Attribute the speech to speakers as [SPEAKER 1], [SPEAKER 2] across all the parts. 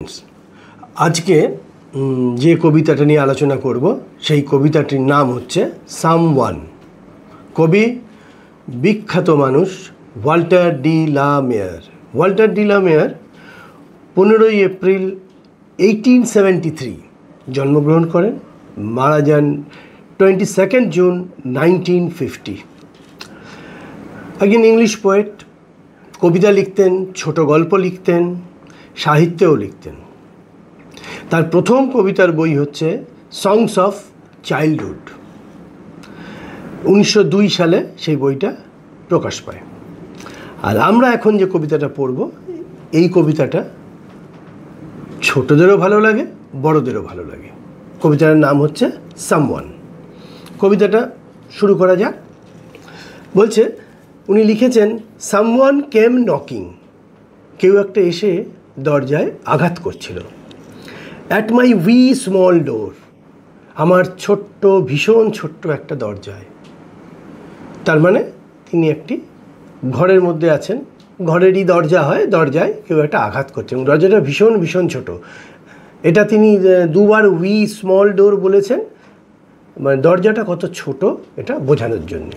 [SPEAKER 1] Students, আজকে যে কবিতাটা নিয়ে আলোচনা করব সেই কবিতাটির নাম হচ্ছে সামওয়ান। কবি বিখ্যাত মানুষ ওয়াল্টার ডি লা মেয়ার। ওয়াল্টার ডি লা মেয়ার 15 এপ্রিল 1873 জন্মগ্রহণ করেন, মারা যান 22 জুন 1950। একজন ইংলিশ পোয়েট, কবিতা লিখতেন, ছোট গল্প লিখতেন, সাহিত্যেও লিখতেন। তার প্রথম কবিতার বই হচ্ছে সংস অফ চাইল্ডহুড। 1902 সালে সেই বইটা প্রকাশ পায়। আর আমরা এখন যে কবিতাটা পড়ব, এই কবিতাটা ছোটদেরও ভালো লাগে, বড়দেরও ভালো লাগে। কবিতার নাম হচ্ছে সামওয়ান। কবিতাটা শুরু করা যাক। বলছে, উনি লিখেছেন, সামওয়ান কেম নকিং। কেউ একটা এসে দরজায় আঘাত করছিল। অ্যাট মাই উই স্মল ডোর। আমার ছোট্ট, ভীষণ ছোট্ট একটা দরজায়। তার মানে তিনি একটি ঘরের মধ্যে আছেন, ঘরেরই দরজা হয়, দরজায় কেউ একটা আঘাত করছে এবং দরজাটা ভীষণ ভীষণ ছোট। এটা তিনি দুবার উই স্মল ডোর বলেছেন, মানে দরজাটা কত ছোট এটা বোঝানোর জন্য।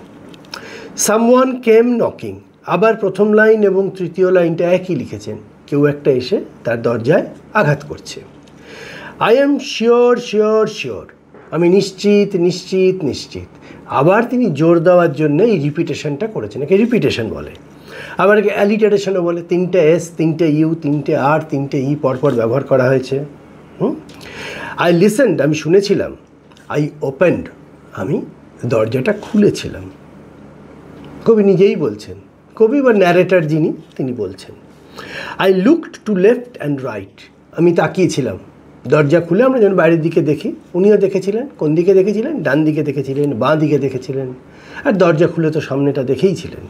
[SPEAKER 1] সামওয়ান কেম নকিং, আবার প্রথম লাইন এবং তৃতীয় লাইনটা একই লিখেছেন, কেউ একটা এসে তার দরজায় আঘাত করছে। I am sure sure sure, আমি নিশ্চিত নিশ্চিত নিশ্চিত। আবার তিনি জোর দেওয়ার জন্য এই রিপিটেশনটা করেছেন, একে রিপিটেশন বলে। আবার একে অ্যালিটারেশনও বলে। 3টে এস, 3টে ইউ, 3টে আর, 3টে ই পরপর ব্যবহার করা হয়েছে। আই লিসেন্ড, আমি শুনেছিলাম। আই ওপেন্ড, আমি দরজাটা খুলেছিলাম। কবি নিজেই বলছেন, কবি বা ন্যারেটার যিনি, তিনি বলছেন। I looked to left and right, আমি তাকিয়েছিলাম। দরজা খুলে আমরা যেন বাইরের দিকে দেখি, উনিও দেখেছিলেন। কোন দিকে দেখেছিলেন? ডান দিকে দেখেছিলেন, বাঁ দিকে দেখেছিলেন, আর দরজা খুলে তো সামনেটা দেখেইছিলেন।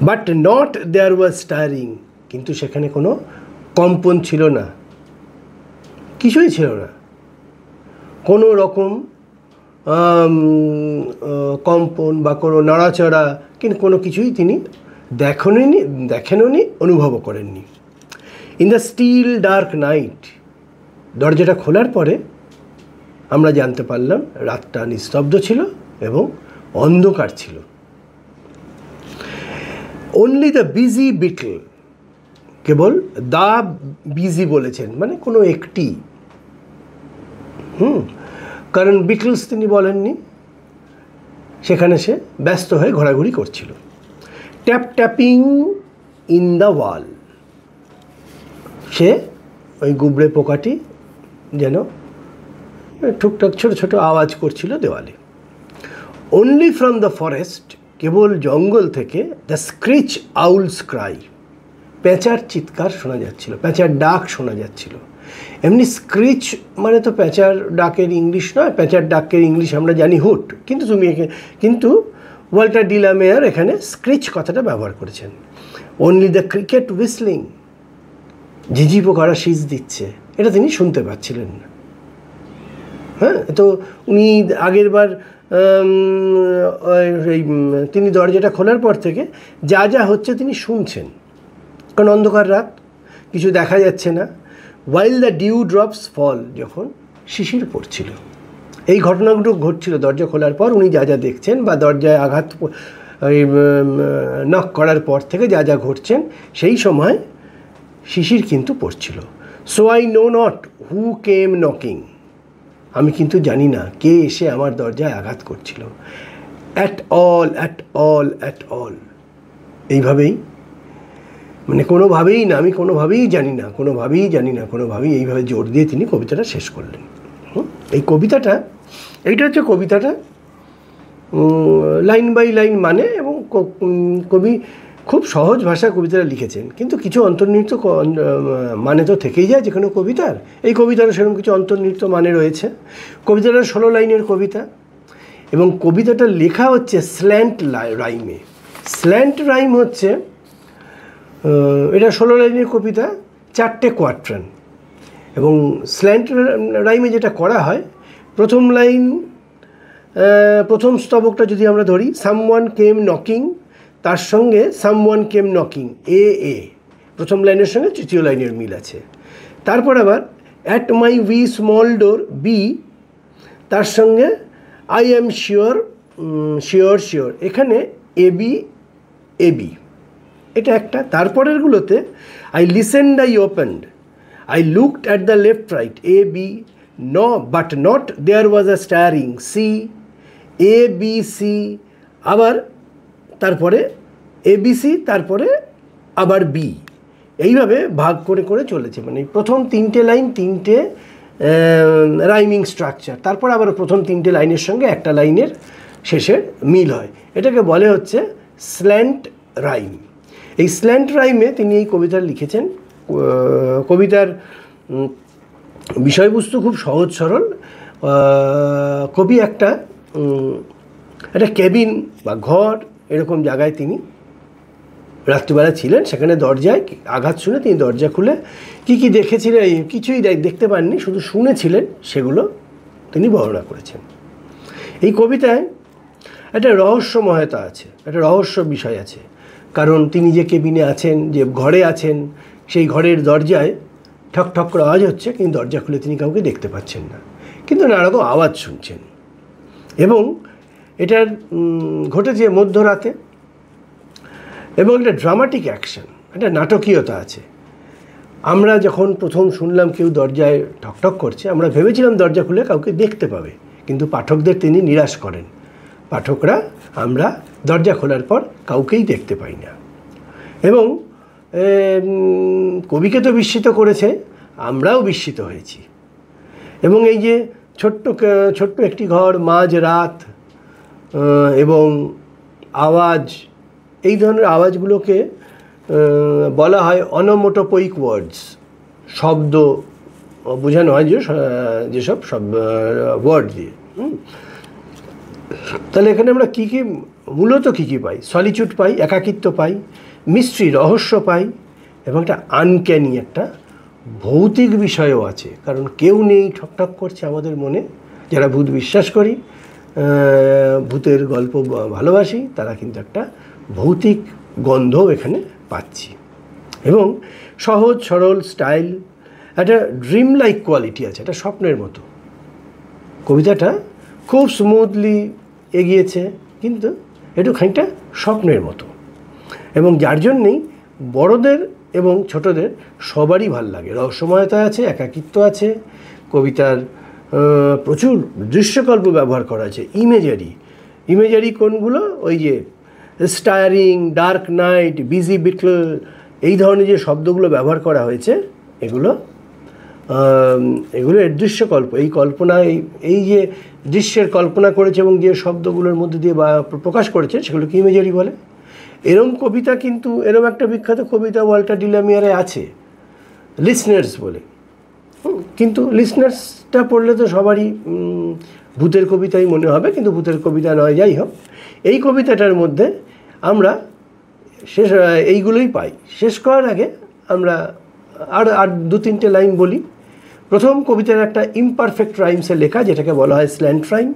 [SPEAKER 1] But not there was staring, কিন্তু সেখানে কোনো কম্পন ছিল না, কিছুই ছিল না, কোনো রকম কম্পন বা কোনো নড়াচড়া, কিন্তু কোনো কিছুই তিনি দেখেননি, অনুভবও করেননি। In the still dark night, দরজাটা খোলার পরে আমরা জানতে পারলাম রাতটা নিস্তব্ধ ছিল এবং অন্ধকার ছিল। অনলি দ্য বিজি বিটল, কেবল দ্য বিজি বলেছেন, মানে কোনো একটি, কারণ বিটলস তিনি বলেননি, সেখানে সে ব্যস্ত হয়ে ঘোরাঘুরি করছিল। ট্যাপ ট্যাপিং ইন দ্য ওয়াল, সে ওই গুবড়ে পোকাটি যেন টুকটাক ছোট ছোট আওয়াজ করছিল দেওয়ালে। অনলি ফ্রম দ্য ফরেস্ট, কেবল জঙ্গল থেকে, দ্য স্ক্রিচ আউলস ক্রাই, পেঁচার চিৎকার শোনা যাচ্ছিল, পেঁচার ডাক শোনা যাচ্ছিল। এমনি স্ক্রিচ মানে তো পেঁচার ডাকের ইংলিশ নয়, পেঁচার ডাকের ইংলিশ আমরা জানি হুট, কিন্তু ওয়াল্টার ডি লা মেয়ার এখানে স্ক্রিচ কথাটা ব্যবহার করেছেন। অনলি দ্য ক্রিকেট হুইসলিং, ঝিঝি পোকারা শীষ দিচ্ছে, এটা তিনি শুনতে পাচ্ছিলেন না। তো উনি আগের বার তিনি দরজাটা খোলার পর থেকে যা যা হচ্ছে তিনি শুনছেন, কারণ অন্ধকার রাত, কিছু দেখা যাচ্ছে না। ওয়াইল দ্য ডিউ ড্রপস ফল, যখন শিশির পড়ছিল, এই ঘটনাগুলো ঘটছিল দরজা খোলার পর। উনি যা যা দেখছেন বা দরজায় আঘাত নক করার পর থেকে যা যা ঘটছেন, সেই সময় শিশির কিন্তু পড়ছিল। So I know not who came knocking, আমি কিন্তু জানি না কে এসে আমার দরজায় আঘাত করছিল। At all at all at all, এইভাবেই, মানে কোনোভাবেই না, আমি কোনোভাবেই জানি না, কোনোভাবেই জানি না, কোনোভাবেই, এইভাবে জোর দিয়ে তিনি কবিতাটা শেষ করলেন। এই কবিতাটা, এইটা হচ্ছে কবিতাটা লাইন বাই লাইন মানে, এবং কবি খুব সহজ ভাষায় কবিতাটা লিখেছেন, কিন্তু কিছু অন্তর্নিহিত মানে তো থেকেই যায় যে কোনো কবিতার। এই কবিতারও সেরকম কিছু অন্তর্নিহিত মানে রয়েছে। কবিতাটা 16 লাইনের কবিতা এবং কবিতাটা লেখা হচ্ছে স্ল্যান্ট রাইমে। স্ল্যান্ট রাইম হচ্ছে, এটা 16 লাইনের কবিতা, 4টে কোয়াট্রান। এবং স্ল্যান্ট রাইমে যেটা করা হয়, প্রথম লাইন, প্রথম স্তবকটা যদি আমরা ধরি, সামওয়ান কেম নকিং, তার সঙ্গে সামওয়ান কেম নকিং, এ প্রথম লাইনের সঙ্গে তৃতীয় লাইনের মিল আছে। তারপর আবার at my we small door B, তার সঙ্গে I am sure, sure sure, এখানে এবি এবি, এটা একটা। তারপরেরগুলোতে I listened, I opened, I looked at the left right, A B, no but not there was a staring, C, A B C, আবার তারপরে ABC, তারপরে আবার B, এইভাবে ভাগ করে করে চলেছে। মানে প্রথম 3টে লাইন 3টে রাইমিং স্ট্রাকচার, তারপর আবার প্রথম 3টে লাইনের সঙ্গে একটা লাইনের শেষের মিল হয়। এটাকে বলে হচ্ছে স্ল্যান্ট রাইম। এই স্ল্যান্ট রাইমে তিনি এই কবিতা লিখেছেন। কবিতার বিষয়বস্তু খুব সহজ সরল। কবি একটা কেবিন বা ঘর এরকম জায়গায় তিনি রাত্রিবেলা ছিলেন, সেখানে দরজায় আঘাত শুনে তিনি দরজা খুলে কী কী দেখেছিলেন, কিছুই দেখতে পাননি, শুধু শুনেছিলেন, সেগুলো তিনি বর্ণনা করেছেন। এই কবিতায় একটা রহস্যময়তা আছে, একটা রহস্য বিষয় আছে। কারণ তিনি যে কেবিনে আছেন, যে ঘরে আছেন, সেই ঘরের দরজায় ঠক ঠক করে আওয়াজ হচ্ছে, কিন্তু দরজা খুলে তিনি কাউকে দেখতে পাচ্ছেন না, কিন্তু নানারকম আওয়াজ শুনছেন। এবং এটার ঘটেছে মধ্যরাতে, এবং একটা ড্রামাটিক অ্যাকশন, একটা নাটকীয়তা আছে। আমরা যখন প্রথম শুনলাম কেউ দরজায় ঠকঠক করছে, আমরা ভেবেছিলাম দরজা খুলে কাউকে দেখতে পাবে, কিন্তু পাঠকদের তিনি নিরাশ করেন। পাঠকরা আমরা দরজা খোলার পর কাউকেই দেখতে পাই না। এবং কবিকে তো বিস্মিত করেছে, আমরাও বিস্মিত হয়েছি। এবং এই যে ছোট্ট একটি ঘর, মাঝ রাত, এবং আওয়াজ, এই ধরনের আওয়াজগুলোকে বলা হয় অনোমোটোপোইক ওয়ার্ডস, শব্দ বোঝানো হয় যেসব ওয়ার্ড দিয়ে। তাহলে এখানে আমরা মূলত কী কী পাই? সলিচুড পাই, একাকিত্ব পাই, মিস্ট্রি, রহস্য পাই, এবং একটা আনক্যানি, একটা ভৌতিক বিষয়ও আছে। কারণ কেউ নেই, ঠকঠক করছে আমাদের মনে। যারা ভূত বিশ্বাস করি, ভূতের গল্প ভালোবাসি, তারা কিন্তু একটা ভৌতিক গন্ধও এখানে পাচ্ছি। এবং সহজ সরল স্টাইল, একটা ড্রিম লাইক কোয়ালিটি আছে, একটা স্বপ্নের মতো। কবিতাটা খুব স্মুথলি এগিয়েছে, কিন্তু একটু খানিকটা স্বপ্নের মতো, এবং যার জন্যেই বড়দের এবং ছোটদের সবারই ভাল লাগে। রহস্যময়তা আছে, একাকিত্ব আছে, কবিতার প্রচুর দৃশ্যকল্প ব্যবহার করা আছে, ইমেজারি কোনগুলো? ওই যে স্টায়ারিং, ডার্ক নাইট, বিজি বিটল, এই ধরনের যে শব্দগুলো ব্যবহার করা হয়েছে, এগুলো এর দৃশ্যকল্প, এই কল্পনা, এই যে দৃশ্যের কল্পনা করেছে এবং যে শব্দগুলোর মধ্যে দিয়ে প্রকাশ করেছে, সেগুলোকে ইমেজারি বলে। এরম কবিতা কিন্তু, এরম একটা বিখ্যাত কবিতা ওয়াল্টার ডিলামিয়ারে আছে, লিসনার্স বলে। কিন্তু লিসনার্সটা পড়লে তো সবারই ভূতের কবিতাই মনে হবে, কিন্তু ভূতের কবিতা নয়। যাই হোক, এই কবিতাটার মধ্যে আমরা এইগুলোই পাই। শেষ করার আগে আমরা আর 2-3টে লাইন বলি। প্রথম কবিতার একটা ইমপারফেক্ট রাইমসে লেখা, যেটাকে বলা হয় স্ল্যান্ট রাইম।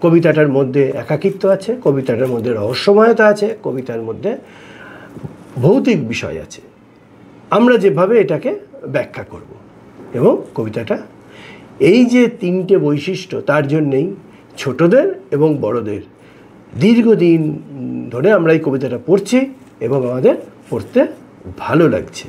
[SPEAKER 1] কবিতাটার মধ্যে একাকিত্ব আছে, কবিতাটার মধ্যে রহস্যময়তা আছে, কবিতার মধ্যে ভৌতিক বিষয় আছে। আমরা যেভাবে এটাকে ব্যাখ্যা করব, এবং কবিতাটা এই যে 3টে বৈশিষ্ট্য, তার জন্যেই ছোটদের এবং বড়দের দীর্ঘদিন ধরে আমরা এই কবিতাটা পড়ছি, এবং আমাদের পড়তে ভালো লাগছে।